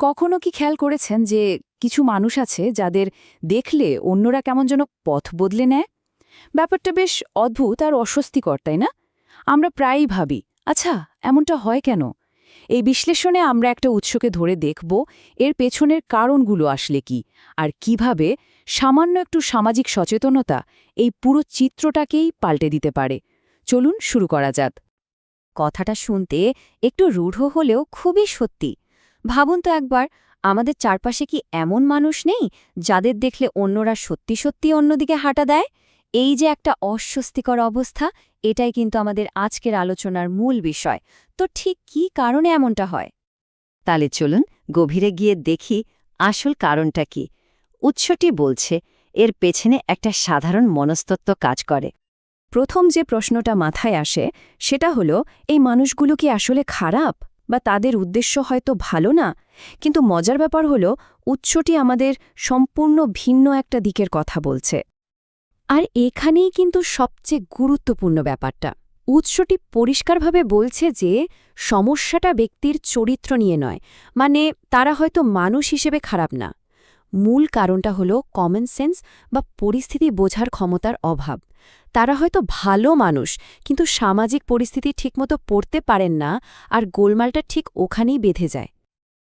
কখনো কি খেয়াল করেছেন যে কিছু মানুষ আছে যাদের দেখলে অন্যরা কেমন যেন পথ বদলে নেয়? ব্যাপারটা বেশ অদ্ভুত আর অস্বস্তিকর, তাই না? আমরা প্রায়ই ভাবি, আচ্ছা, এমনটা হয় কেন? এই বিশ্লেষণে আমরা একটা উৎসকে ধরে দেখব এর পেছনের কারণগুলো আসলে কি, আর কিভাবে সামান্য একটু সামাজিক সচেতনতা এই পুরো চিত্রটাকেই পাল্টে দিতে পারে। চলুন শুরু করা যাক। কথাটা শুনতে একটু রূঢ় হলেও খুবই সত্যি। ভাবুন তো একবার, আমাদের চারপাশে কি এমন মানুষ নেই যাদের দেখলে অন্যরা সত্যি সত্যি অন্যদিকে হাঁটা দেয়? এই যে একটা অস্বস্তিকর অবস্থা, এটাই কিন্তু আমাদের আজকের আলোচনার মূল বিষয়। তো ঠিক কী কারণে এমনটা হয়? তাহলে চলুন গভীরে গিয়ে দেখি আসল কারণটা কি। উৎসটি বলছে এর পেছনে একটা সাধারণ মনস্তত্ত্ব কাজ করে। প্রথম যে প্রশ্নটা মাথায় আসে সেটা হলো, এই মানুষগুলো কি আসলে খারাপ, বা তাদের উদ্দেশ্য হয়তো ভালো না? কিন্তু মজার ব্যাপার হলো, উৎসটি আমাদের সম্পূর্ণ ভিন্ন একটা দিকের কথা বলছে। আর এখানেই কিন্তু সবচেয়ে গুরুত্বপূর্ণ ব্যাপারটা। উৎসটি পরিষ্কারভাবে বলছে যে সমস্যাটা ব্যক্তির চরিত্র নিয়ে নয়, মানে তারা হয়তো মানুষ হিসেবে খারাপ না। মূল কারণটা হলো কমন সেন্স বা পরিস্থিতি বোঝার ক্ষমতার অভাব। তারা হয়তো ভালো মানুষ, কিন্তু সামাজিক পরিস্থিতি ঠিকমতো পড়তে পারেন না, আর গোলমালটা ঠিক ওখানেই বেঁধে যায়।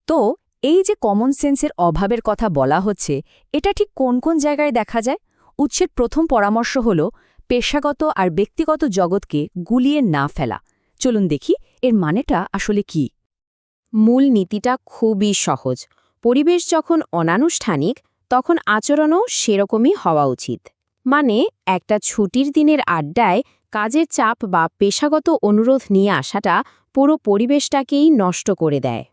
তো এই যে কমন সেন্সের অভাবের কথা বলা হচ্ছে, এটা ঠিক কোন কোন জায়গায় দেখা যায়? উৎসের প্রথম পরামর্শ হল পেশাগত আর ব্যক্তিগত জগৎকে গুলিয়ে না ফেলা। চলুন দেখি এর মানেটা আসলে কি। মূল নীতিটা খুবই সহজ। পরিবেশ যখন অনানুষ্ঠানিক, তখন আচরণও সেরকমই হওয়া উচিত। মানে একটা ছুটির দিনের আড্ডায় কাজের চাপ বা পেশাগত অনুরোধ নিয়ে আসাটা পুরো পরিবেশটাকেই নষ্ট করে দেয়।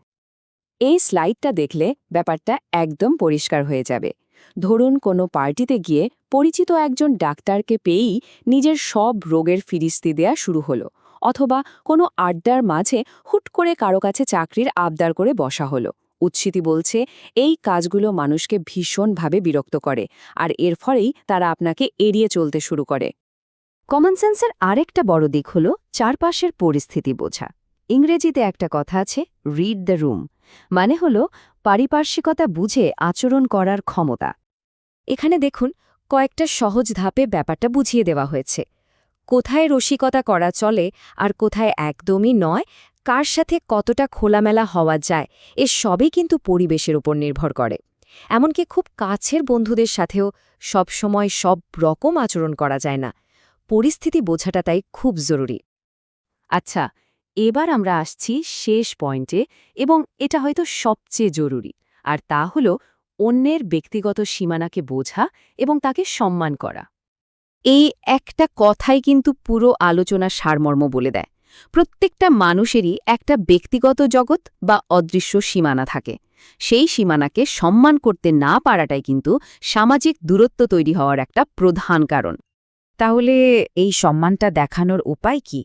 এই স্লাইডটা দেখলে ব্যাপারটা একদম পরিষ্কার হয়ে যাবে। ধরুন কোনো পার্টিতে গিয়ে পরিচিত একজন ডাক্তারকে পেয়েই নিজের সব রোগের ফিরিস্তি দেয়া শুরু হলো, অথবা কোনো আড্ডার মাঝে হুট করে কারো কাছে চাকরির আবদার করে বসা হলো। উচ্ছিতি বলছে এই কাজগুলো মানুষকে ভীষণভাবে বিরক্ত করে, আর এর ফলেই তারা আপনাকে এড়িয়ে চলতে শুরু করে। কমন সেন্সের আরেকটা বড় দিক হল চারপাশের পরিস্থিতি বোঝা। ইংরেজিতে একটা কথা আছে, রিড দ্য রুম, মানে হল পারিপার্শ্বিকতা বুঝে আচরণ করার ক্ষমতা। এখানে দেখুন, কয়েকটা সহজ ধাপে ব্যাপারটা বুঝিয়ে দেওয়া হয়েছে। কোথায় রসিকতা করা চলে আর কোথায় একদমই নয়, কার সাথে কতটা খোলামেলা হওয়া যায়, এ সবই কিন্তু পরিবেশের উপর নির্ভর করে। এমনকি খুব কাছের বন্ধুদের সাথেও সবসময় সব রকম আচরণ করা যায় না। পরিস্থিতি বোঝাটা তাই খুব জরুরি। আচ্ছা, এবার আমরা আসছি শেষ পয়েন্টে, এবং এটা হয়তো সবচেয়ে জরুরি, আর তা হল অন্যের ব্যক্তিগত সীমানাকে বোঝা এবং তাকে সম্মান করা। এই একটা কথাই কিন্তু পুরো আলোচনার সারমর্ম বলে দেয়। প্রত্যেকটা মানুষেরই একটা ব্যক্তিগত জগৎ বা অদৃশ্য সীমানা থাকে। সেই সীমানাকে সম্মান করতে না পারাটাই কিন্তু সামাজিক দূরত্ব তৈরি হওয়ার একটা প্রধান কারণ। তাহলে এই সম্মানটা দেখানোর উপায় কি?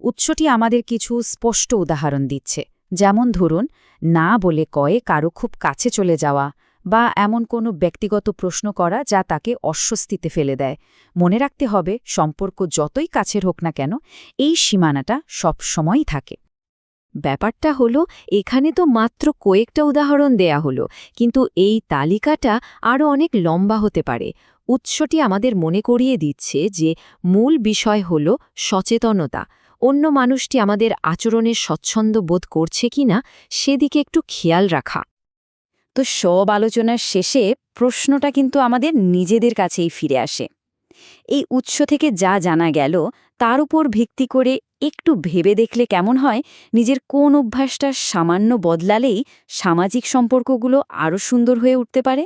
উৎসটি আমাদের কিছু স্পষ্ট উদাহরণ দিচ্ছে। যেমন ধরুন, না বলে কয়ে কারো খুব কাছে চলে যাওয়া, বা এমন কোনো ব্যক্তিগত প্রশ্ন করা যা তাকে অস্বস্তিতে ফেলে দেয়। মনে রাখতে হবে, সম্পর্ক যতই কাছের হোক না কেন, এই সীমানাটা সবসময়ই থাকে। ব্যাপারটা হলো, এখানে তো মাত্র কয়েকটা উদাহরণ দেয়া হলো, কিন্তু এই তালিকাটা আরও অনেক লম্বা হতে পারে। উৎসটি আমাদের মনে করিয়ে দিচ্ছে যে মূল বিষয় হল সচেতনতা। অন্য মানুষটি আমাদের আচরণে স্বচ্ছন্দ বোধ করছে কিনা সেদিকে একটু খেয়াল রাখা। তো সব আলোচনার শেষে প্রশ্নটা কিন্তু আমাদের নিজেদের কাছেই ফিরে আসে। এই উৎস থেকে যা জানা গেল তার উপর ভিত্তি করে একটু ভেবে দেখলে কেমন হয়, নিজের কোন অভ্যাসটা সামান্য বদলালেই সামাজিক সম্পর্কগুলো আরও সুন্দর হয়ে উঠতে পারে?